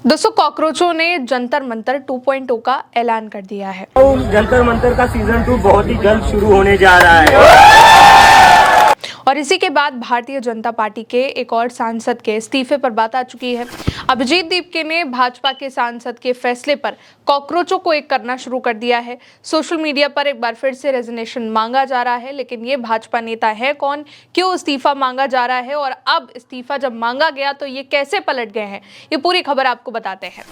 दोस्तों, कॉकरोचों ने जंतर मंतर 2.0 का ऐलान कर दिया है। जंतर मंतर का सीजन 2 बहुत ही जल्द शुरू होने जा रहा है और इसी के बाद भारतीय जनता पार्टी के एक और सांसद के इस्तीफे पर बात आ चुकी है। अभिजीत दीपके ने भाजपा के सांसद के फैसले पर कॉकरोचों को एक करना शुरू कर दिया है। सोशल मीडिया पर एक बार फिर से रेजिग्नेशन मांगा जा रहा है, लेकिन ये भाजपा नेता है कौन, क्यों इस्तीफा मांगा जा रहा है और अब इस्तीफा जब मांगा गया तो ये कैसे पलट गए हैं, ये पूरी खबर आपको बताते हैं।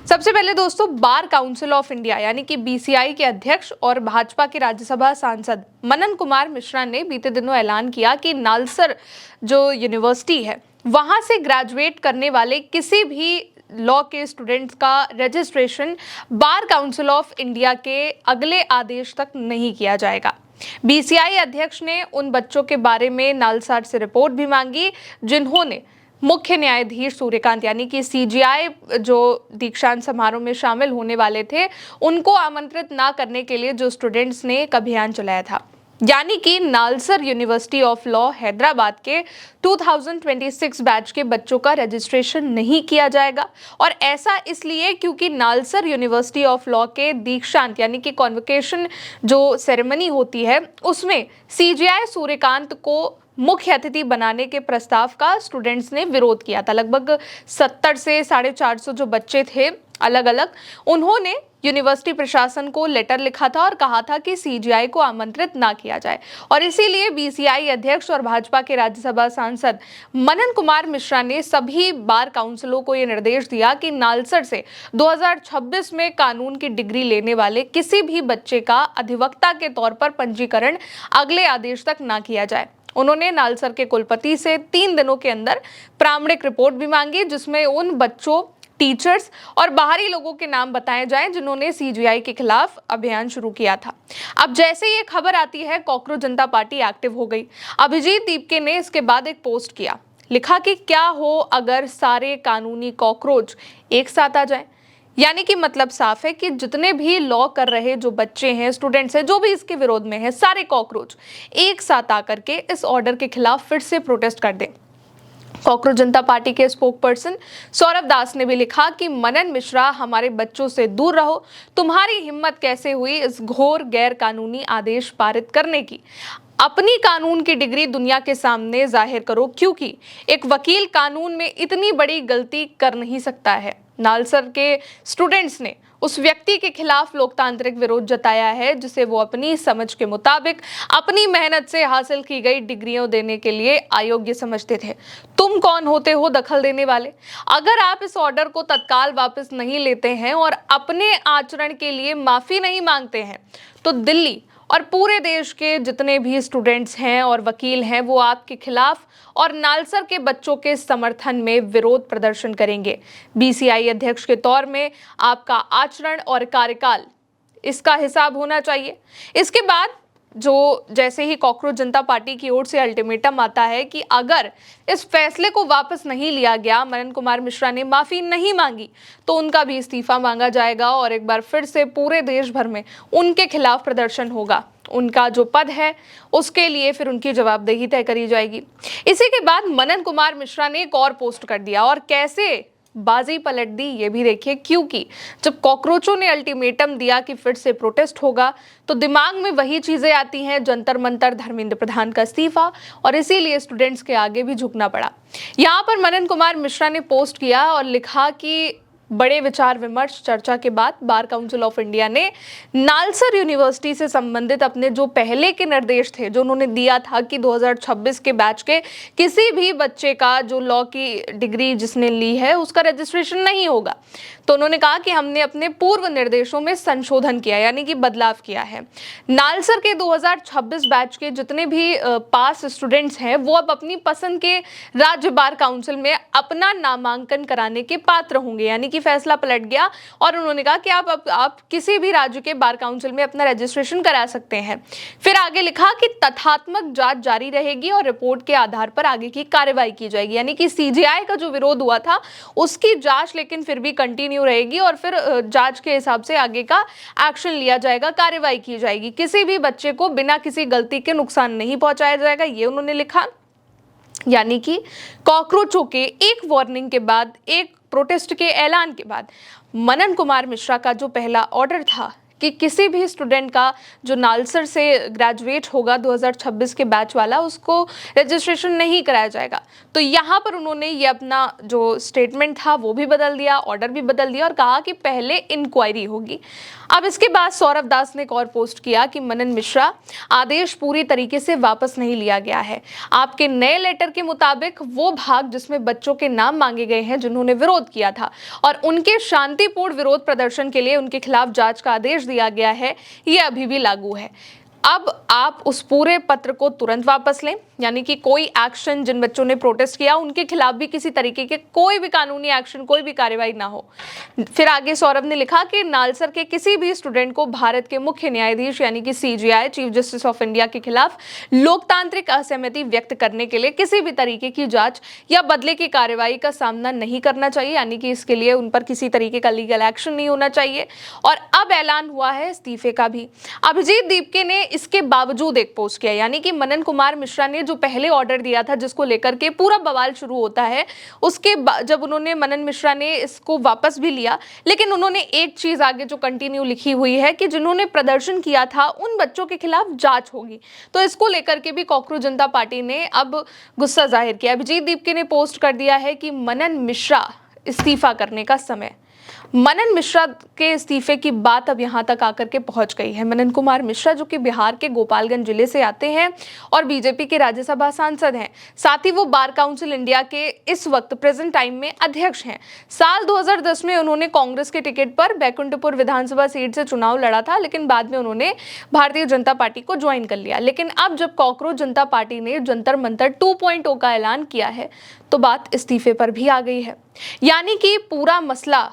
सबसे पहले दोस्तों, बार काउंसिल ऑफ इंडिया यानी कि बीसीआई के अध्यक्ष और भाजपा के राज्यसभा सांसद मनन कुमार मिश्रा ने बीते दिनों ऐलान किया कि नालसर जो यूनिवर्सिटी है वहां से ग्रेजुएट करने वाले किसी भी लॉ के स्टूडेंट्स का registration bar council of India के अगले आदेश तक नहीं किया जाएगा। बीसीआई अध्यक्ष ने उन बच्चों के बारे में नालसार से रिपोर्ट भी मांगी जिन्होंने मुख्य न्यायाधीश सूर्यकांत यानी कि सीजेआई जो दीक्षांत समारोह में शामिल होने वाले थे उनको आमंत्रित ना करने के लिए जो स्टूडेंट्स ने एक अभियान चलाया था, यानी कि NALSAR university of law Hyderabad के 2026 बैच के बच्चों का रजिस्ट्रेशन नहीं किया जाएगा। और ऐसा इसलिए क्योंकि नालसर यूनिवर्सिटी ऑफ लॉ के दीक्षांत यानी कि कॉन्वोकेशन जो सेरेमनी होती है उसमें सीजेआई सूर्यकांत को मुख्य अतिथि बनाने के प्रस्ताव का स्टूडेंट्स ने विरोध किया था। लगभग 70 से 450 जो बच्चे थे अलग अलग, उन्होंने यूनिवर्सिटी प्रशासन को लेटर लिखा था और कहा था कि सीजीआई को आमंत्रित ना किया जाए। और इसीलिए बीसीआई अध्यक्ष और भाजपा के राज्यसभा सांसद मनन कुमार मिश्रा ने सभी बार काउंसिलों को यह निर्देश दिया कि नालसर से 2026 में कानून की डिग्री लेने वाले किसी भी बच्चे का अधिवक्ता के तौर पर पंजीकरण अगले आदेश तक ना किया जाए। उन्होंने नालसर के कुलपति से 3 दिनों के अंदर प्रामाणिक रिपोर्ट भी मांगी जिसमें उन बच्चों, टीचर्स और बाहरी लोगों के नाम बताए जाएं जिन्होंने सीजीआई के खिलाफ अभियान शुरू किया था। अब जैसे ये खबर आती है, कॉकरोच जनता पार्टी एक्टिव हो गई। अभिजीत दीपके ने इसके बाद एक पोस्ट किया, लिखा कि क्या हो अगर सारे कानूनी कॉकरोच एक साथ आ जाएं। यानी कि मतलब साफ है कि जितने भी लॉ कर रहे जो बच्चे हैं, स्टूडेंट्स हैं, जो भी इसके विरोध में है, सारे कॉकरोच एक साथ आकर के इस ऑर्डर के खिलाफ फिर से प्रोटेस्ट कर दें। कॉकरोच जनता पार्टी के स्पोक पर्सन सौरभ दास ने भी लिखा कि मनन मिश्रा, हमारे बच्चों से दूर रहो। तुम्हारी हिम्मत कैसे हुई इस घोर गैर कानूनी आदेश पारित करने की? अपनी कानून की डिग्री दुनिया के सामने जाहिर करो, क्योंकि एक वकील कानून में इतनी बड़ी गलती कर नहीं सकता है। नालसर के स्टूडेंट्स ने उस व्यक्ति के खिलाफ लोकतांत्रिक विरोध जताया है जिसे वो अपनी समझ के मुताबिक अपनी मेहनत से हासिल की गई डिग्रियां देने के लिए अयोग्य समझते थे। तुम कौन होते हो दखल देने वाले? अगर आप इस ऑर्डर को तत्काल वापस नहीं लेते हैं और अपने आचरण के लिए माफी नहीं मांगते हैं तो दिल्ली और पूरे देश के जितने भी स्टूडेंट्स हैं और वकील हैं वो आपके खिलाफ और नालसर के बच्चों के समर्थन में विरोध प्रदर्शन करेंगे। बीसीआई अध्यक्ष के तौर में आपका आचरण और कार्यकाल, इसका हिसाब होना चाहिए। इसके बाद जो जैसे ही कॉकरोच जनता पार्टी की ओर से अल्टीमेटम आता है कि अगर इस फैसले को वापस नहीं लिया गया, मनन कुमार मिश्रा ने माफी नहीं मांगी, तो उनका भी इस्तीफा मांगा जाएगा और एक बार फिर से पूरे देश भर में उनके खिलाफ प्रदर्शन होगा। उनका जो पद है उसके लिए फिर उनकी जवाबदेही तय करी जाएगी। इसी के बाद मनन कुमार मिश्रा ने एक और पोस्ट कर दिया और कैसे बाजी पलट दी ये भी देखिए, क्योंकि जब कॉकरोचों ने अल्टीमेटम दिया कि फिर से प्रोटेस्ट होगा तो दिमाग में वही चीजें आती हैं, जंतर मंतर, धर्मेंद्र प्रधान का इस्तीफा, और इसीलिए स्टूडेंट्स के आगे भी झुकना पड़ा। यहाँ पर मनन कुमार मिश्रा ने पोस्ट किया और लिखा कि बड़े विचार विमर्श चर्चा के बाद बार काउंसिल ऑफ इंडिया ने नालसर यूनिवर्सिटी से संबंधित अपने जो पहले के निर्देश थे जो उन्होंने दिया था कि 2026 के बैच के किसी भी बच्चे का जो लॉ की डिग्री जिसने ली है उसका रजिस्ट्रेशन नहीं होगा, तो उन्होंने कहा कि हमने अपने पूर्व निर्देशों में संशोधन किया यानी कि बदलाव किया है। नालसर के 2026 बैच के जितने भी पास स्टूडेंट्स हैं वो अब अपनी पसंद के राज्य बार काउंसिल में अपना नामांकन कराने के पात्र होंगे। यानी कि फैसला पलट गया और उन्होंने कहा कि आप किसी भी राज्य के बार काउंसिल में अपना रजिस्ट्रेशन करा सकते हैं। फिर आगे लिखा कि तथ्यात्मक जांच जारी रहेगी और रिपोर्ट के आधार पर आगे की कार्रवाई की जाएगी। यानी कि सीजेआई का जो विरोध हुआ था उसकी जांच लेकिन फिर भी कंटिन्यू रहेगी और फिर जांच के हिसाब से आगे का एक्शन लिया जाएगा, कार्रवाई की जाएगी। किसी भी बच्चे को बिना किसी गलती के नुकसान नहीं पहुंचाया जाएगा, ये उन्होंने लिखा। यानी कि कॉकरोचों के एक वार्निंग के बाद एक प्रोटेस्ट के ऐलान के बाद मनन कुमार मिश्रा का जो पहला ऑर्डर था कि किसी भी स्टूडेंट का जो नालसर से ग्रेजुएट होगा 2026 के बैच वाला, उसको रजिस्ट्रेशन नहीं कराया जाएगा। तो यहाँ पर उन्होंने ये अपना जो स्टेटमेंट था वो भी बदल दिया, ऑर्डर भी बदल दिया और कहा कि पहले इंक्वायरी होगी। अब इसके बाद सौरभ दास ने एक और पोस्ट किया कि मनन मिश्रा, आदेश पूरी तरीके से वापस नहीं लिया गया है। आपके नए लेटर के मुताबिक वो भाग जिसमें बच्चों के नाम मांगे गए हैं जिन्होंने विरोध किया था और उनके शांतिपूर्ण विरोध प्रदर्शन के लिए उनके खिलाफ जांच का आदेश दिया गया है, ये अभी भी लागू है। अब आप उस पूरे पत्र को तुरंत वापस लें, यानी कि कोई एक्शन, जिन बच्चों ने प्रोटेस्ट किया उनके खिलाफ भी किसी तरीके के कोई भी कानूनी एक्शन, कोई भी कार्रवाई ना हो। फिर आगे सौरभ ने लिखा कि नालसर के किसी भी स्टूडेंट को भारत के मुख्य न्यायाधीश यानी कि CJI, chief justice of India के खिलाफ लोकतांत्रिक असहमति व्यक्त करने के लिए किसी भी तरीके की जांच या बदले की कार्रवाई का सामना नहीं करना चाहिए, यानी कि इसके लिए उन पर किसी तरीके का लीगल एक्शन नहीं होना चाहिए। और अब ऐलान हुआ है इस्तीफे का भी। अभिजीत दीपके ने इसके बावजूद एक पोस्ट किया, यानी कि मनन कुमार मिश्रा ने जो पहले ऑर्डर दिया था जिसको लेकर के पूरा बवाल शुरू होता है, उसके जब उन्होंने, मनन मिश्रा ने इसको वापस भी लिया, लेकिन उन्होंने एक चीज आगे जो कंटिन्यू लिखी हुई है कि जिन्होंने प्रदर्शन किया था उन बच्चों के खिलाफ जांच होगी। तो इसको लेकर के भी कॉकरोच जनता पार्टी ने अब गुस्सा जाहिर किया। अभिजीत दीपके ने पोस्ट कर दिया है कि मनन मिश्रा इस्तीफा करने का समय। मनन मिश्रा के इस्तीफे की बात अब यहां तक आकर के पहुंच गई है। मनन कुमार मिश्रा जो कि बिहार के गोपालगंज जिले से आते हैं और बीजेपी के राज्यसभा सांसद हैं, साथ ही वो बार काउंसिल इंडिया के इस वक्त प्रेजेंट टाइम में अध्यक्ष हैं। साल 2010 में उन्होंने कांग्रेस के टिकट पर बैकुंठपुर विधानसभा सीट से चुनाव लड़ा था, लेकिन बाद में उन्होंने भारतीय जनता पार्टी को ज्वाइन कर लिया। लेकिन अब जब कॉकरोच जनता पार्टी ने जंतर मंतर 2.0 का ऐलान किया है तो बात इस्तीफे पर भी आ गई है, यानी कि पूरा मसला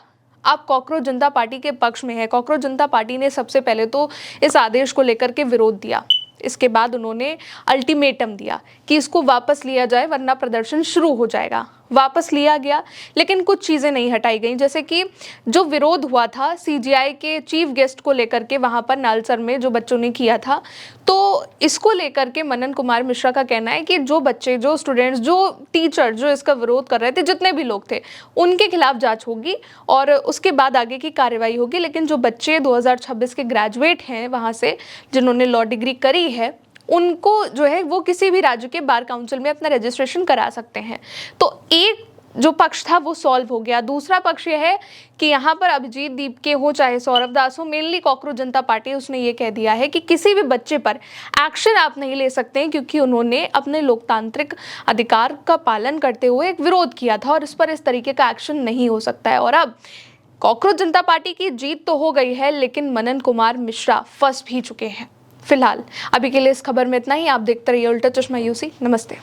अब कॉकरोच जनता पार्टी के पक्ष में है। कॉकरोच जनता पार्टी ने सबसे पहले तो इस आदेश को लेकर के विरोध दिया, इसके बाद उन्होंने अल्टीमेटम दिया कि इसको वापस लिया जाए वरना प्रदर्शन शुरू हो जाएगा। वापस लिया गया, लेकिन कुछ चीज़ें नहीं हटाई गई, जैसे कि जो विरोध हुआ था सीजीआई के चीफ गेस्ट को लेकर के वहाँ पर नालसर में जो बच्चों ने किया था, तो इसको लेकर के मनन कुमार मिश्रा का कहना है कि जो बच्चे, जो स्टूडेंट्स, जो टीचर जो इसका विरोध कर रहे थे, जितने भी लोग थे, उनके खिलाफ जांच होगी और उसके बाद आगे की कार्रवाई होगी। लेकिन जो बच्चे 2026 के ग्रेजुएट हैं वहाँ से, जिन्होंने लॉ डिग्री करी है, उनको जो है वो किसी भी राज्य के बार काउंसिल में अपना रजिस्ट्रेशन करा सकते हैं। तो एक जो पक्ष था वो सॉल्व हो गया। दूसरा पक्ष ये है कि यहाँ पर अभिजीत दीपके हो चाहे सौरभ दास हो, मेनली कॉकरोच जनता पार्टी, उसने ये कह दिया है कि किसी भी बच्चे पर एक्शन आप नहीं ले सकते हैं क्योंकि उन्होंने अपने लोकतांत्रिक अधिकार का पालन करते हुए एक विरोध किया था और इस पर इस तरीके का एक्शन नहीं हो सकता है। और अब कॉकरोच जनता पार्टी की जीत तो हो गई है, लेकिन मनन कुमार मिश्रा फंस भी चुके हैं। फिलहाल अभी के लिए इस खबर में इतना ही। आप देखते रहिए उल्टा चश्मा यूसी। नमस्ते।